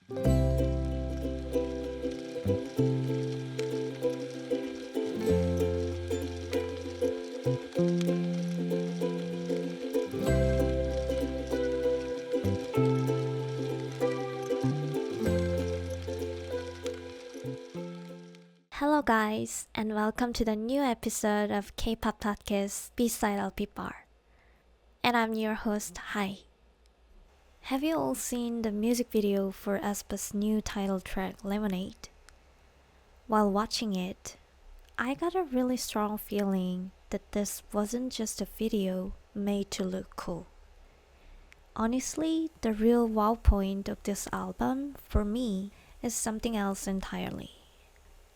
Hello, guys, and welcome to the new episode of K-pop podcast B-side LP Bar. And I'm your host, Hai. Have you all seen the music video for aespa's new title track, Lemonade? While watching it, I got a really strong feeling that this wasn't just a video made to look cool. Honestly, the real wow point of this album, for me, is something else entirely.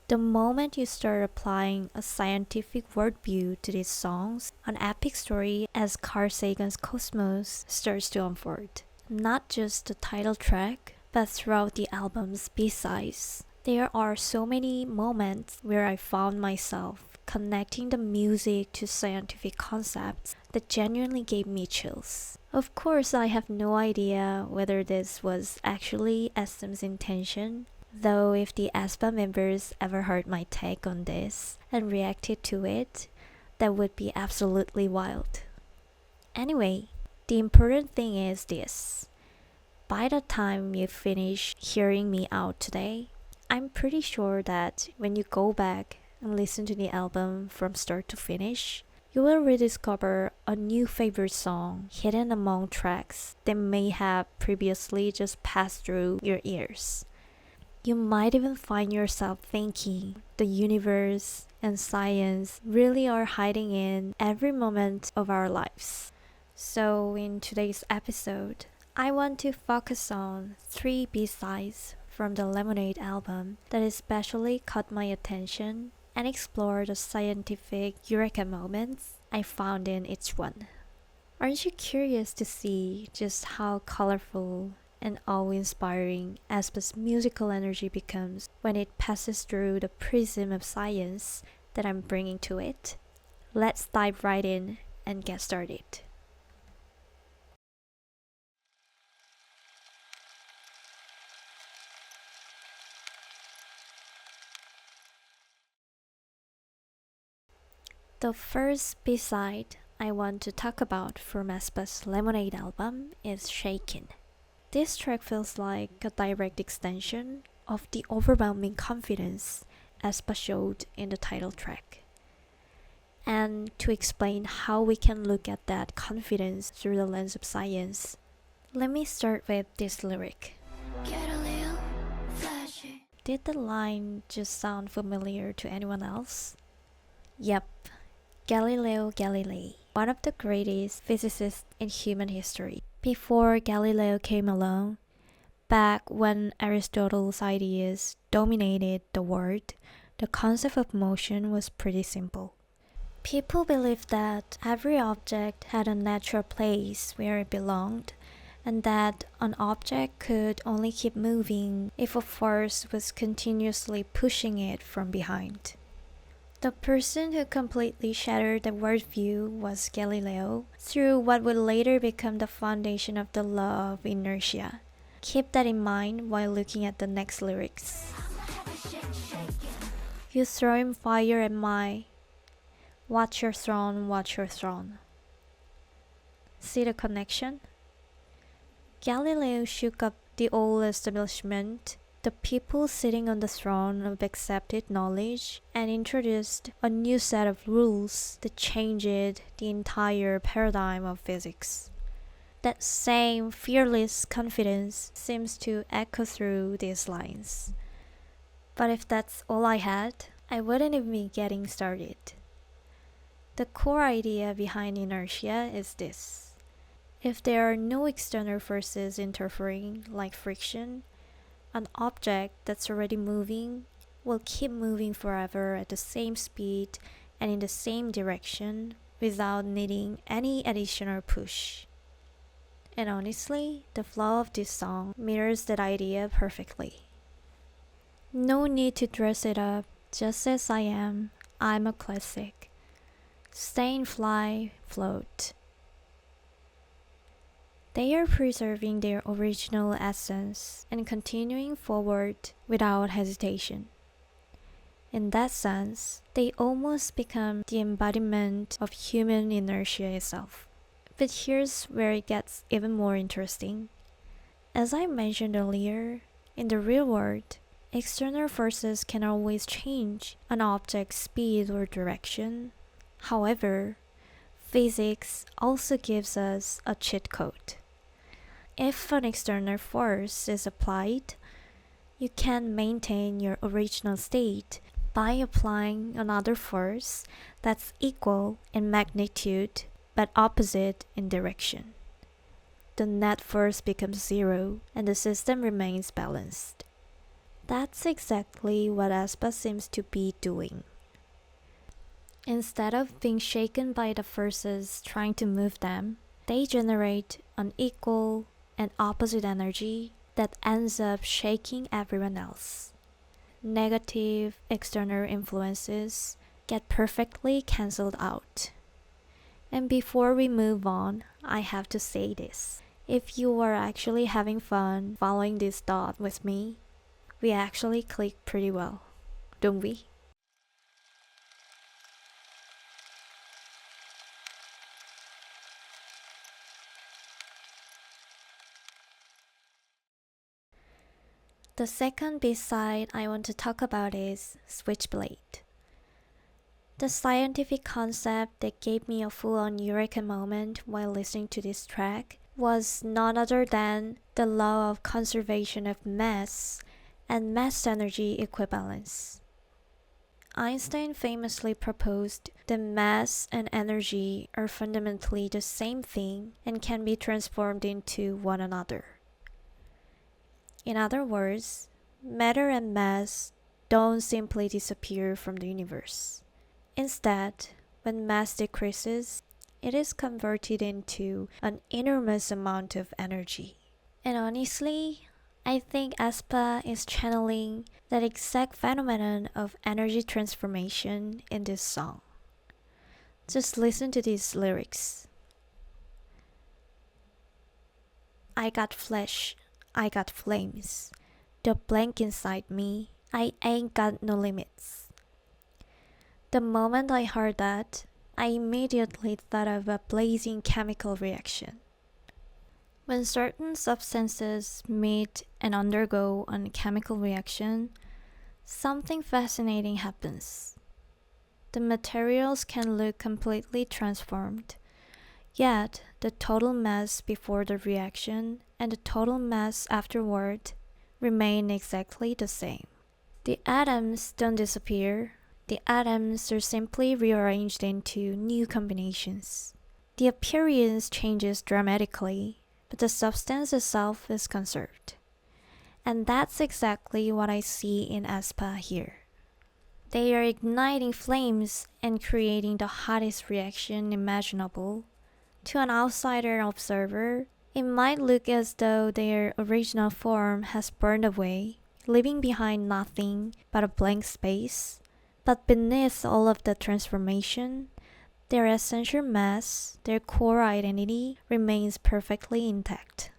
The moment you start applying a scientific worldview to these songs, an epic story as Carl Sagan's Cosmos starts to unfold. Not just the title track, but throughout the album's B-sides. There are so many moments where I found myself connecting the music to scientific concepts that genuinely gave me chills. Of course, I have no idea whether this was actually SM's intention, though if the aespa members ever heard my take on this and reacted to it, that would be absolutely wild. Anyway, the important thing is this. By the time you finish hearing me out today, I'm pretty sure that when you go back and listen to the album from start to finish, you will rediscover a new favorite song hidden among tracks that may have previously just passed through your ears. You might even find yourself thinking the universe and science really are hiding in every moment of our lives. So in today's episode, I want to focus on 3 B-sides from the Lemonade album that especially caught my attention and explore the scientific eureka moments I found in each one. Aren't you curious to see just how colorful and awe-inspiring aespa's musical energy becomes when it passes through the prism of science that I'm bringing to it? Let's dive right in and get started. The first B-side I want to talk about from aespa's Lemonade album is Shaken. This track feels like a direct extension of the overwhelming confidence aespa showed in the title track. And to explain how we can look at that confidence through the lens of science, let me start with this lyric. Did the line just sound familiar to anyone else? Yep, Galileo Galilei, one of the greatest physicists in human history. Before Galileo came along, back when Aristotle's ideas dominated the world, the concept of motion was pretty simple. People believed that every object had a natural place where it belonged, and that an object could only keep moving if a force was continuously pushing it from behind. The person who completely shattered the worldview was Galileo through what would later become the foundation of the law of inertia. Keep that in mind while looking at the next lyrics. You throw him fire at my... Watch your throne, watch your throne. See the connection? Galileo shook up the old establishment, the people sitting on the throne of accepted knowledge, and introduced a new set of rules that changed the entire paradigm of physics. That same fearless confidence seems to echo through these lines. But if that's all I had, I wouldn't even be getting started. The core idea behind inertia is this. If there are no external forces interfering, like friction, an object that's already moving will keep moving forever at the same speed and in the same direction without needing any additional push. And honestly, the flow of this song mirrors that idea perfectly. No need to dress it up, just as I am, I'm a classic. Stay and fly, float. They are preserving their original essence and continuing forward without hesitation. In that sense, they almost become the embodiment of human inertia itself. But here's where it gets even more interesting. As I mentioned earlier, in the real world, external forces can always change an object's speed or direction. However, physics also gives us a cheat code. If an external force is applied, you can maintain your original state by applying another force that's equal in magnitude but opposite in direction. The net force becomes zero and the system remains balanced. That's exactly what aespa seems to be doing. Instead of being shaken by the forces trying to move them, they generate an equal and opposite energy that ends up shaking everyone else. Negative external influences get perfectly cancelled out. And before we move on, I have to say this. If you are actually having fun following this thought with me, we actually click pretty well, don't we? The second B-side I want to talk about is Switchblade. The scientific concept that gave me a full-on eureka moment while listening to this track was none other than the law of conservation of mass and mass energy equivalence. Einstein famously proposed that mass and energy are fundamentally the same thing and can be transformed into one another. In other words, matter and mass don't simply disappear from the universe. Instead, when mass decreases, it is converted into an enormous amount of energy. And honestly, I think aespa is channeling that exact phenomenon of energy transformation in this song. Just listen to these lyrics. I got flesh, I got flames. The blank inside me, I ain't got no limits. The moment I heard that, I immediately thought of a blazing chemical reaction. When certain substances meet and undergo a chemical reaction, something fascinating happens. The materials can look completely transformed, yet the total mass before the reaction and the total mass afterward remain exactly the same. The atoms don't disappear. The atoms are simply rearranged into new combinations. The appearance changes dramatically, but the substance itself is conserved. And that's exactly what I see in aespa here. They are igniting flames and creating the hottest reaction imaginable. To an outsider observer, it might look as though their original form has burned away, leaving behind nothing but a blank space. But beneath all of the transformation, their essential mass, their core identity, remains perfectly intact.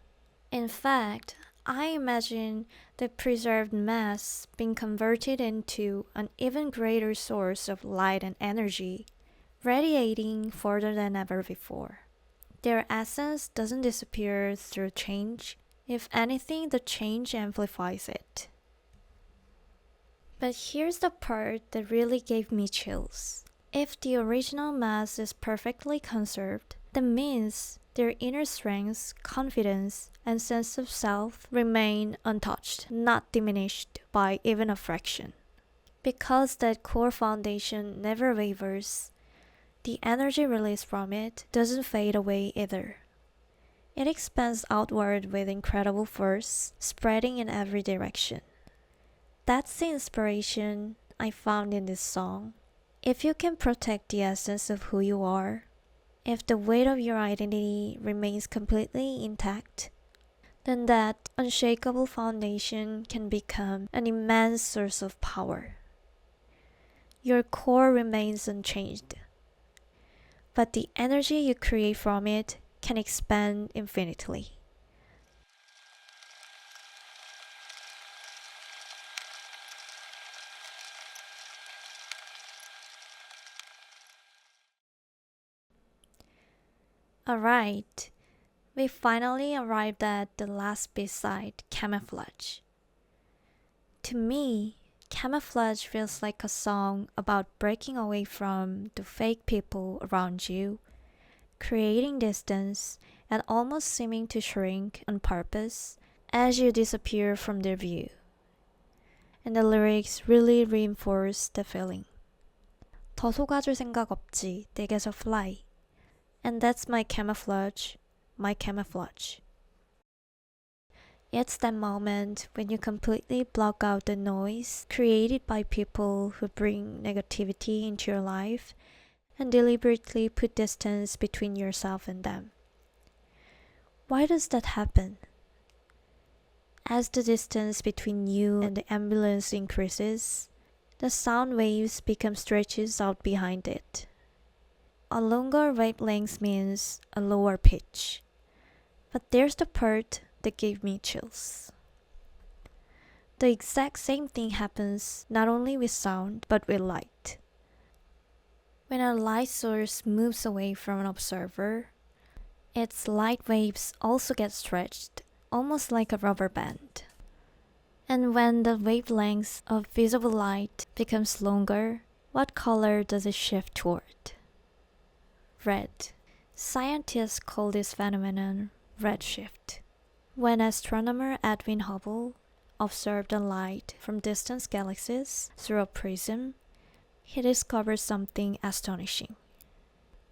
In fact, I imagine the preserved mass being converted into an even greater source of light and energy, radiating further than ever before. Their essence doesn't disappear through change. If anything, the change amplifies it. But here's the part that really gave me chills. If the original mass is perfectly conserved, that means their inner strength, confidence, and sense of self remain untouched, not diminished by even a fraction. Because that core foundation never wavers, the energy released from it doesn't fade away either. It expands outward with incredible force, spreading in every direction. That's the inspiration I found in this song. If you can protect the essence of who you are, if the weight of your identity remains completely intact, then that unshakable foundation can become an immense source of power. Your core remains unchanged, but the energy you create from it can expand infinitely. Alright, we finally arrived at the last B-side, Camouflage. To me, Camouflage feels like a song about breaking away from the fake people around you, creating distance, and almost seeming to shrink on purpose as you disappear from their view. And the lyrics really reinforce the feeling. 더 속아줄 생각 없지, 댁에서 fly. And that's my camouflage, my camouflage. It's that moment when you completely block out the noise created by people who bring negativity into your life and deliberately put distance between yourself and them. Why does that happen? As the distance between you and the ambulance increases, the sound waves become stretches out behind it. A longer wavelength means a lower pitch. But there's the part that gave me chills. The exact same thing happens not only with sound but with light. When a light source moves away from an observer, its light waves also get stretched, almost like a rubber band. And when the wavelength of visible light becomes longer, what color does it shift toward? Red. Scientists call this phenomenon redshift. When astronomer Edwin Hubble observed the light from distant galaxies through a prism, he discovered something astonishing.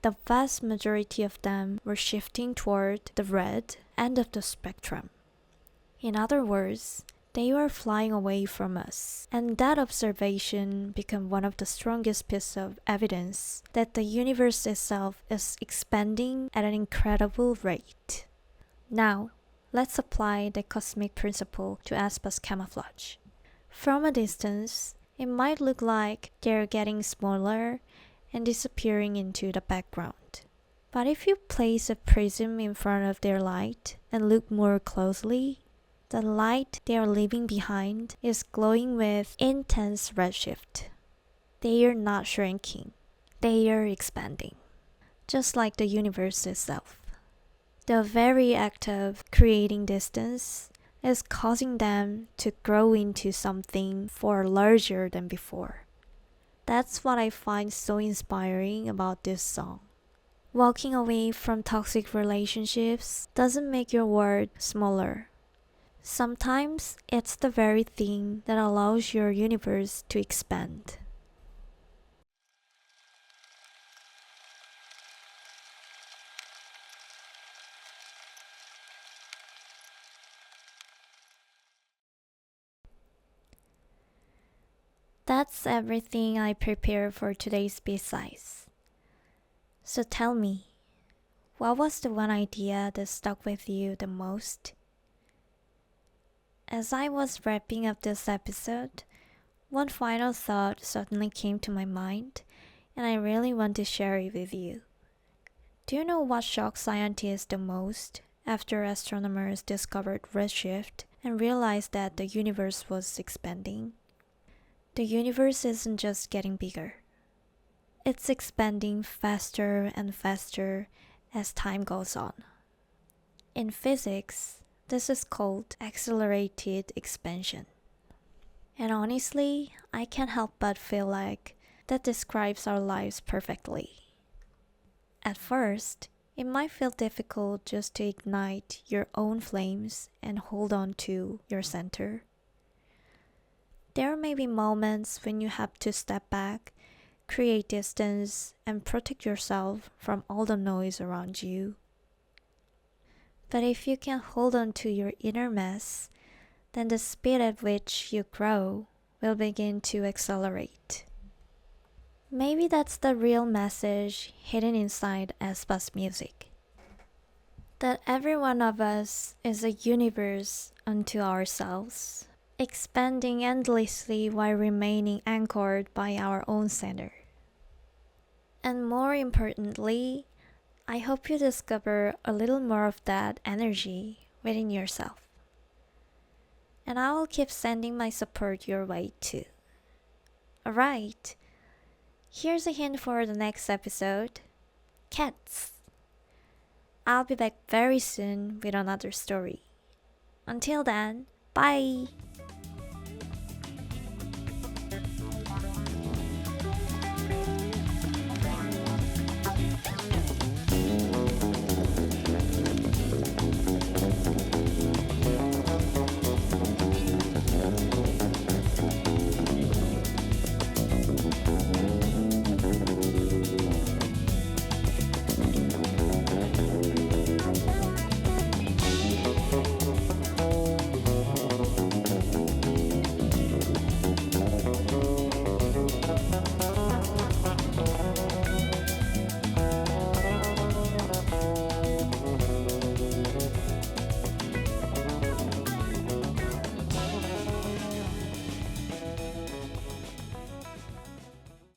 The vast majority of them were shifting toward the red end of the spectrum. In other words, they were flying away from us, and that observation became one of the strongest pieces of evidence that the universe itself is expanding at an incredible rate. Now, let's apply the cosmic principle to aespa's camouflage. From a distance, it might look like they're getting smaller and disappearing into the background. But if you place a prism in front of their light and look more closely, the light they are leaving behind is glowing with intense redshift. They are not shrinking, they are expanding, just like the universe itself. The very act of creating distance is causing them to grow into something far larger than before. That's what I find so inspiring about this song. Walking away from toxic relationships doesn't make your world smaller. Sometimes it's the very thing that allows your universe to expand. That's everything I prepared for today's B-sides. So tell me, what was the one idea that stuck with you the most? As I was wrapping up this episode, one final thought suddenly came to my mind, and I really want to share it with you. Do you know what shocked scientists the most after astronomers discovered redshift and realized that the universe was expanding? The universe isn't just getting bigger. It's expanding faster and faster as time goes on. In physics, this is called accelerated expansion. And honestly, I can't help but feel like that describes our lives perfectly. At first, it might feel difficult just to ignite your own flames and hold on to your center. There may be moments when you have to step back, create distance, and protect yourself from all the noise around you. But if you can hold on to your inner mess, then the speed at which you grow will begin to accelerate. Maybe that's the real message hidden inside aespa's music. That every one of us is a universe unto ourselves, expanding endlessly while remaining anchored by our own center. And more importantly, I hope you discover a little more of that energy within yourself. And I will keep sending my support your way too. Alright, here's a hint for the next episode: cats. I'll be back very soon with another story. Until then, bye!